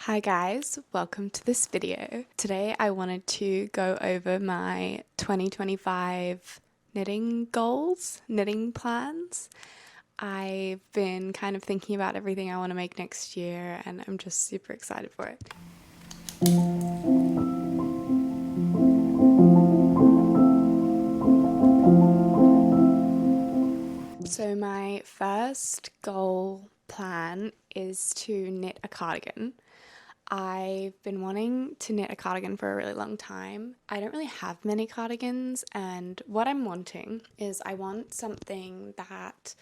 Hi guys, welcome to this video. Today I wanted to go over my 2025 knitting goals, knitting plans. I've been kind of thinking about everything I want to make next year and I'm just super excited for it. So my first goal plan is to knit a cardigan. I've been wanting to knit a cardigan for a really long time. I don't really have many cardigans, and what I'm wanting is I want something that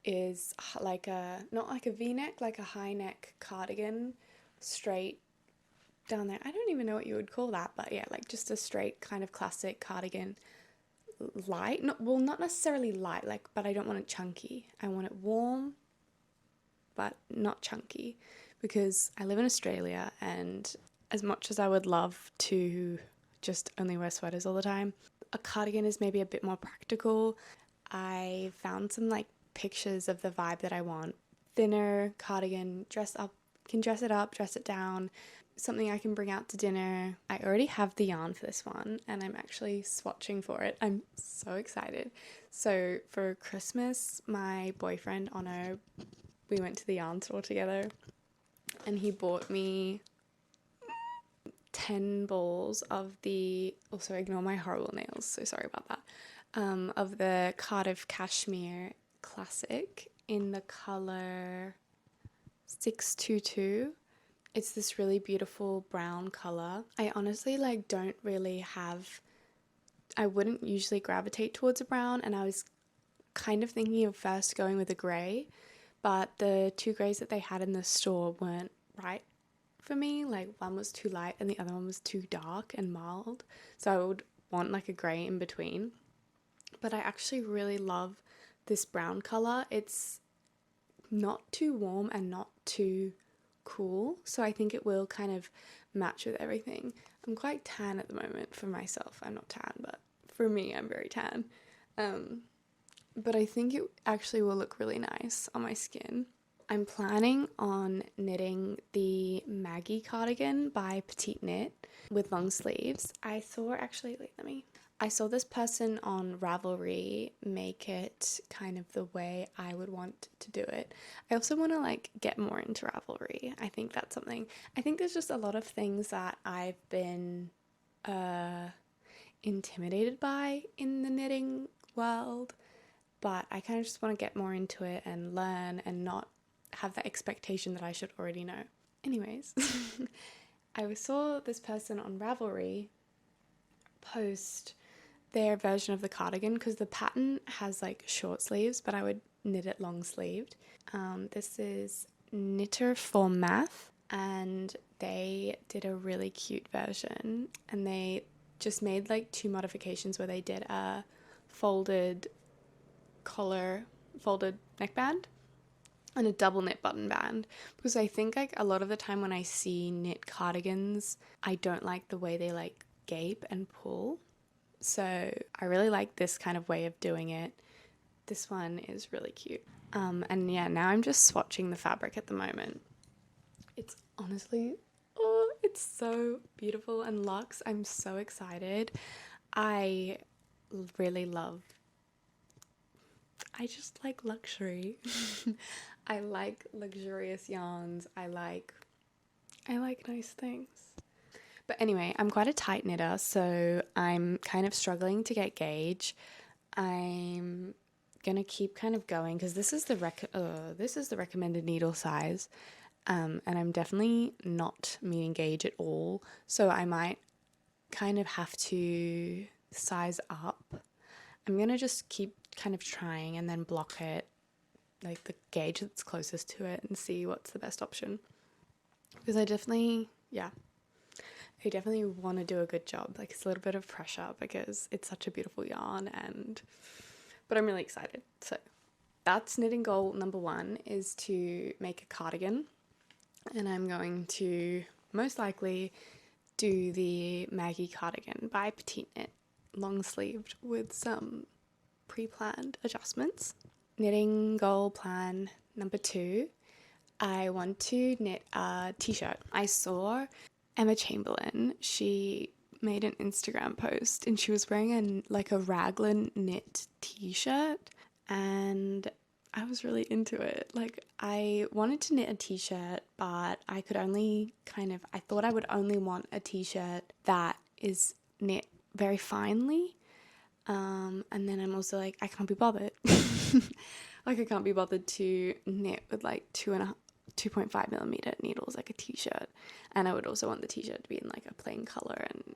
is like not like a v-neck, like a high neck cardigan, straight down there. I don't even know what you would call that, but yeah, like just a straight kind of classic cardigan. Light, not necessarily light, but I don't want it chunky. I want it warm, but not chunky, because I live in Australia, and as much as I would love to just only wear sweaters all the time, a cardigan is maybe a bit more practical. I found some pictures of the vibe that I want. Thinner cardigan, can dress it up, dress it down, something I can bring out to dinner. I already have the yarn for this one and I'm actually swatching for it. I'm so excited. So for Christmas, my boyfriend Ono, we went to the yarn store together and he bought me 10 balls of the, also ignore my horrible nails, so sorry about that, of the Cardiff Cashmere Classic in the colour 622. It's this really beautiful brown colour. I honestly don't really have, I wouldn't usually gravitate towards a brown, and I was kind of thinking of first going with a grey, but the two greys that they had in the store weren't right for me. Like one was too light and the other one was too dark and mild, so I would want like a grey in between. But I actually really love this brown colour. It's not too warm and not too cool, so I think it will kind of match with everything. I'm quite tan at the moment for myself. I'm not tan, but for me I'm very tan. But I think it actually will look really nice on my skin. I'm planning on knitting the Maggie Cardigan by ToksKnits with long sleeves. I saw this person on Ravelry make it kind of the way I would want to do it. I also want to get more into Ravelry. I think that's something, I think there's just a lot of things that I've been intimidated by in the knitting world, but I kind of just want to get more into it and learn and not have that expectation that I should already know. Anyways, I saw this person on Ravelry post their version of the cardigan, because the pattern has short sleeves, but I would knit it long sleeved. This is Knitter for Math, and they did a really cute version, and they just made two modifications where they did a folded collar, folded neckband, and a double knit button band, because I think a lot of the time when I see knit cardigans, I don't like the way they gape and pull. So I really like this kind of way of doing it. This one is really cute. And yeah, now I'm just swatching the fabric at the moment. It's honestly, oh, it's so beautiful and luxe. I'm so excited. I really love, I just like luxury. I like luxurious yarns. I like nice things. But anyway, I'm quite a tight knitter, so I'm kind of struggling to get gauge. I'm gonna keep kind of going because this is the recommended needle size, and I'm definitely not meeting gauge at all. So I might kind of have to size up. I'm gonna just keep kind of trying and then block it, the gauge that's closest to it, and see what's the best option. Because I definitely want to do a good job. It's a little bit of pressure because it's such a beautiful yarn, but I'm really excited. So that's knitting goal number 1, is to make a cardigan, and I'm going to most likely do the Maggie Cardigan by ToksKnits, long sleeved with some pre-planned adjustments. Knitting goal plan number 2, I want to knit a t-shirt. I saw Emma Chamberlain, she made an Instagram post and she was wearing a raglan knit t-shirt, and I was really into it. Like, I wanted to knit a t-shirt, but I thought I would only want a t-shirt that is knit very finely. And then I'm also like, I can't be bothered. Like, I can't be bothered to knit with like 2.5 millimeter needles, like a t-shirt. And I would also want the t-shirt to be in like a plain color. And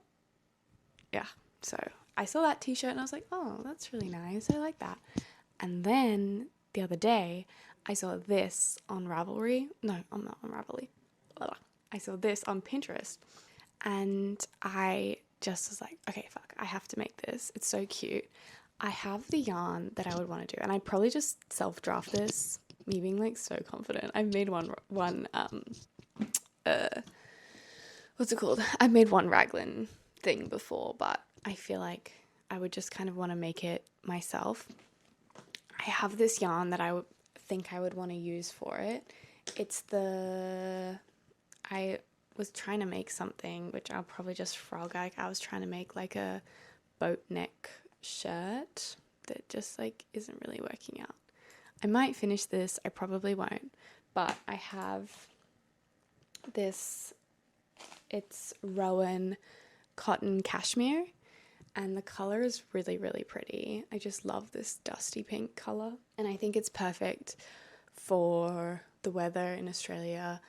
yeah, so I saw that t-shirt and I was like, oh, that's really nice. I like that. And then the other day, I saw this on Ravelry. No, I'm not on Ravelry. I saw this on Pinterest. And I just was like, okay, fuck, I have to make this. It's so cute. I have the yarn that I would want to do, and I'd probably just self-draft this, me being like so confident. I've made one what's it called? I've made one raglan thing before, but I feel like I would just kind of want to make it myself. I have this yarn that I would think I would want to use for it. I was trying to make something, which I'll probably just frog. Like, I was trying to make like a boat neck shirt that just like isn't really working out. I might finish this, I probably won't, but I have this, it's Rowan cotton cashmere, and the color is really, really pretty. I just love this dusty pink color, and I think it's perfect for the weather in Australia.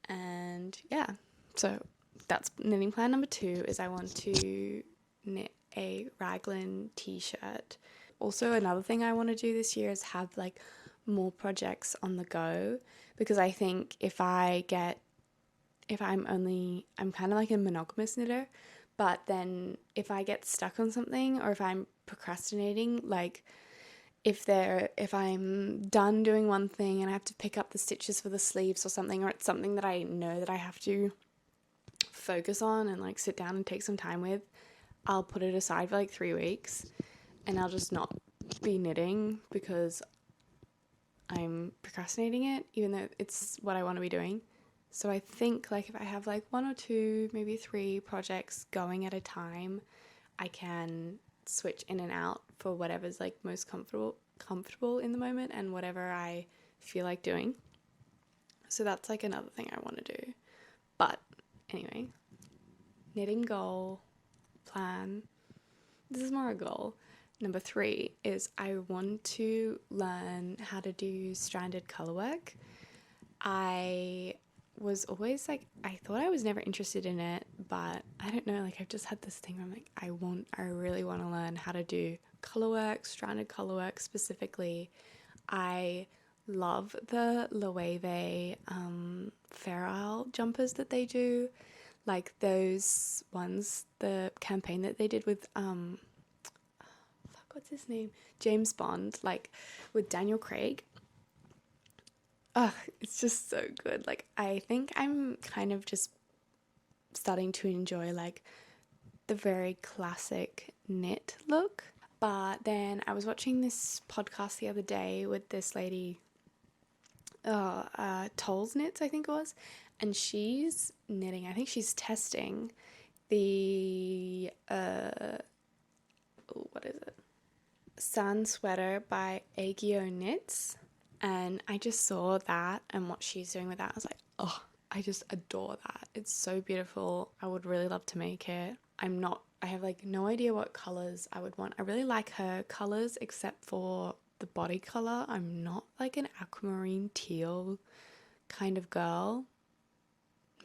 And yeah, so that's knitting plan number 2, is I want to knit a raglan t-shirt. Also, another thing I want to do this year is have like more projects on the go, because I think I'm kind of like a monogamous knitter, but then if I get stuck on something, or if I'm procrastinating, like if I'm done doing one thing and I have to pick up the stitches for the sleeves or something, or it's something that I know that I have to focus on and like sit down and take some time with, I'll put it aside for like 3 weeks and I'll just not be knitting because I'm procrastinating it, even though it's what I want to be doing. So I think like if I have like 1 or 2, maybe 3 projects going at a time, I can switch in and out for whatever's like most comfortable in the moment and whatever I feel like doing. So that's like another thing I want to do. But anyway, knitting goal, plan. This is more a goal. Number 3 is I want to learn how to do stranded colorwork. I was always like, I thought I was never interested in it, but I don't know, like I've just had this thing where I'm like, I really want to learn how to do colorwork, stranded colorwork specifically. I love the Loewe Fair Isle jumpers that they do, like those ones, the campaign that they did with what's his name, James Bond, like with Daniel Craig. It's just so good. Like, I think I'm kind of just starting to enjoy like the very classic knit look. But then I was watching this podcast the other day with this lady, TShirt, I think it was, and she's knitting, I think she's testing the, what is it? San Sweater by Agio Knits. And I just saw that and what she's doing with that. I was like, oh, I just adore that. It's so beautiful. I would really love to make it. I have like no idea what colors I would want. I really like her colors except for the body color. I'm not like an aquamarine teal kind of girl.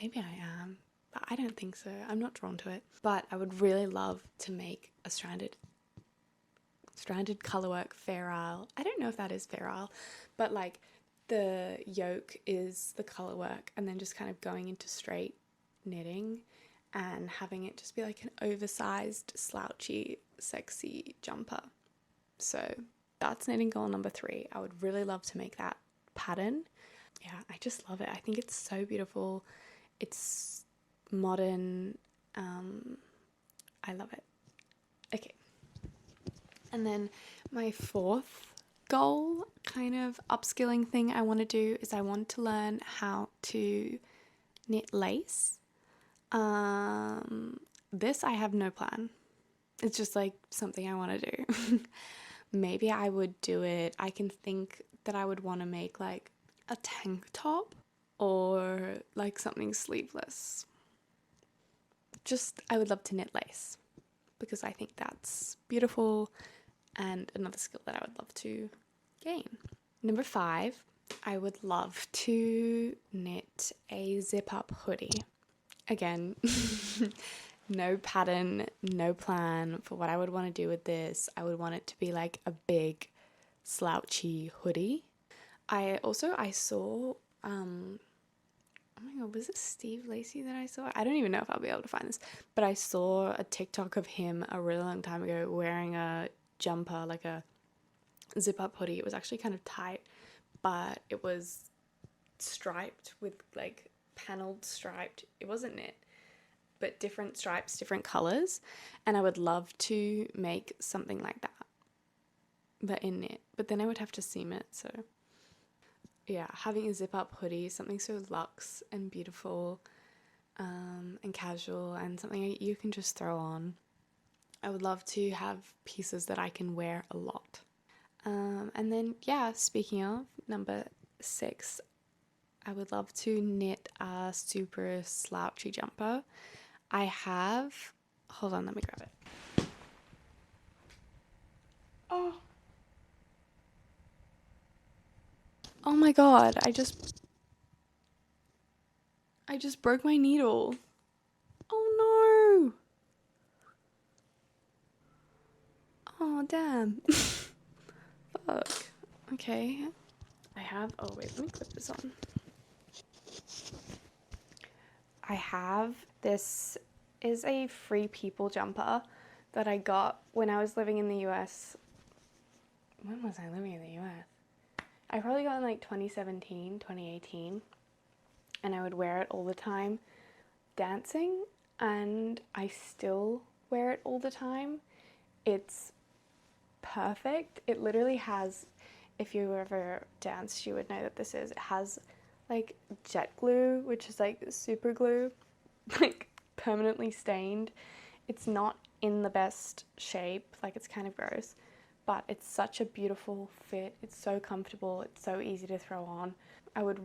Maybe I am, but I don't think so. I'm not drawn to it. But I would really love to make a stranded colorwork Fair Isle. I don't know if that is Fair Isle, but like the yoke is the colorwork and then just kind of going into straight knitting and having it just be like an oversized, slouchy, sexy jumper. So that's knitting goal number 3. I would really love to make that pattern. Yeah, I just love it. I think it's so beautiful. It's modern. I love it. Okay. And then my 4th goal kind of upskilling thing I want to do is I want to learn how to knit lace. This I have no plan. It's just like something I want to do. Maybe I would do it. I can think that I would want to make like a tank top or like something sleeveless. Just, I would love to knit lace because I think that's beautiful and another skill that I would love to gain. Number 5, I would love to knit a zip-up hoodie. Again, no pattern, no plan for what I would want to do with this. I would want it to be like a big slouchy hoodie. I saw, oh my god, was it Steve Lacey that I saw? I don't even know if I'll be able to find this, but I saw a TikTok of him a really long time ago wearing a jumper, like a zip-up hoodie. It was actually kind of tight, but it was striped with like panelled striped. It wasn't knit, but different stripes, different colours, and I would love to make something like that, but in knit. But then I would have to seam it, so yeah, having a zip-up hoodie, something so luxe and beautiful and casual and something you can just throw on. I would love to have pieces that I can wear a lot. And then, yeah, speaking of, number 6, I would love to knit a super slouchy jumper. I have, hold on, let me grab it. Oh my god, I just broke my needle. Oh no. Oh damn. Fuck. Okay. Oh wait, let me clip this on. This is a Free People jumper that I got when I was living in the US. When was I living in the US? I probably got in like 2017, 2018, and I would wear it all the time dancing, and I still wear it all the time. It's perfect. It literally has, if you ever danced, you would know that it has like jet glue, which is like super glue, like permanently stained. It's not in the best shape, like it's kind of gross, but it's such a beautiful fit. It's so comfortable. It's so easy to throw on. I would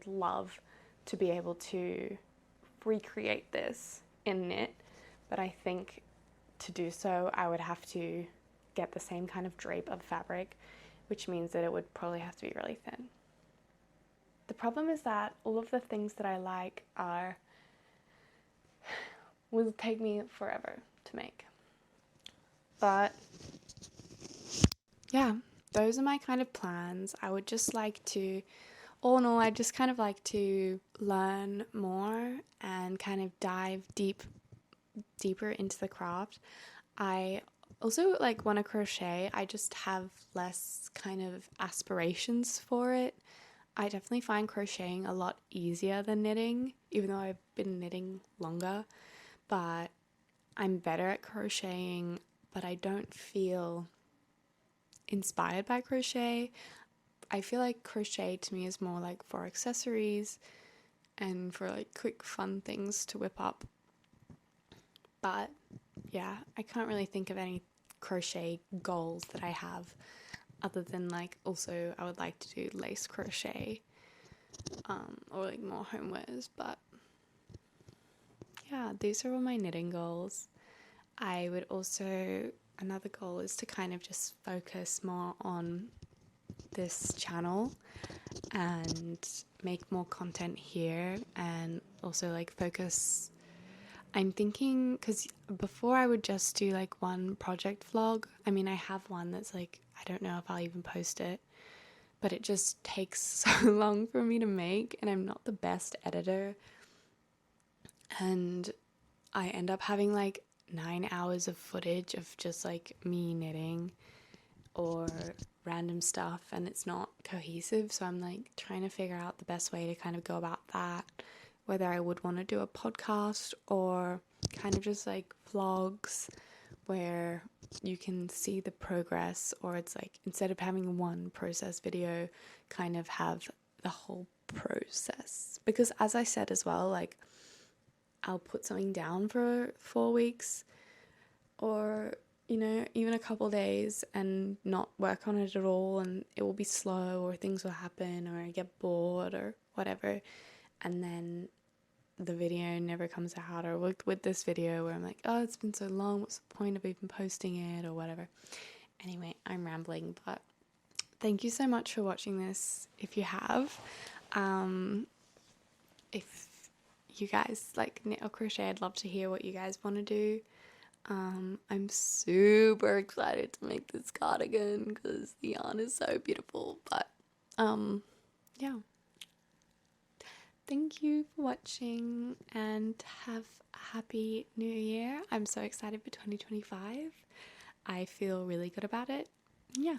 love to be able to recreate this in knit, but I think to do so, I would have to get the same kind of drape of fabric, which means that it would probably have to be really thin. The problem is that all of the things that I like will take me forever to make. But yeah, those are my kind of plans. I would just like to, all in all, I just kind of like to learn more and kind of dive deeper into the craft. I also like want to crochet. I just have less kind of aspirations for it. I definitely find crocheting a lot easier than knitting, even though I've been knitting longer, but I'm better at crocheting, but I don't feel inspired by crochet. I feel like crochet to me is more like for accessories and for like quick fun things to whip up. But yeah, I can't really think of any crochet goals that I have other than like also I would like to do lace crochet or like more homewares. But yeah, these are all my knitting goals. I would also, another goal is to kind of just focus more on this channel and make more content here, and also like focus. I'm thinking, because before I would just do like one project vlog. I mean, I have one that's like, I don't know if I'll even post it, but it just takes so long for me to make, and I'm not the best editor, and I end up having like 9 hours of footage of just like me knitting or random stuff, and it's not cohesive. So I'm like trying to figure out the best way to kind of go about that, whether I would want to do a podcast or kind of just like vlogs where you can see the progress, or it's like instead of having one process video, kind of have the whole process. Because as I said as well, like I'll put something down for 4 weeks or, you know, even a couple days and not work on it at all, and it will be slow, or things will happen, or I get bored or whatever, and then the video never comes out. Or with this video where I'm like, oh, it's been so long, what's the point of even posting it or whatever. Anyway, I'm rambling, but thank you so much for watching this if you have. If you guys like knit or crochet, I'd love to hear what you guys want to do. I'm super excited to make this cardigan because the yarn is so beautiful. But yeah, thank you for watching and have a happy new year. I'm so excited for 2025. I feel really good about it. Yeah.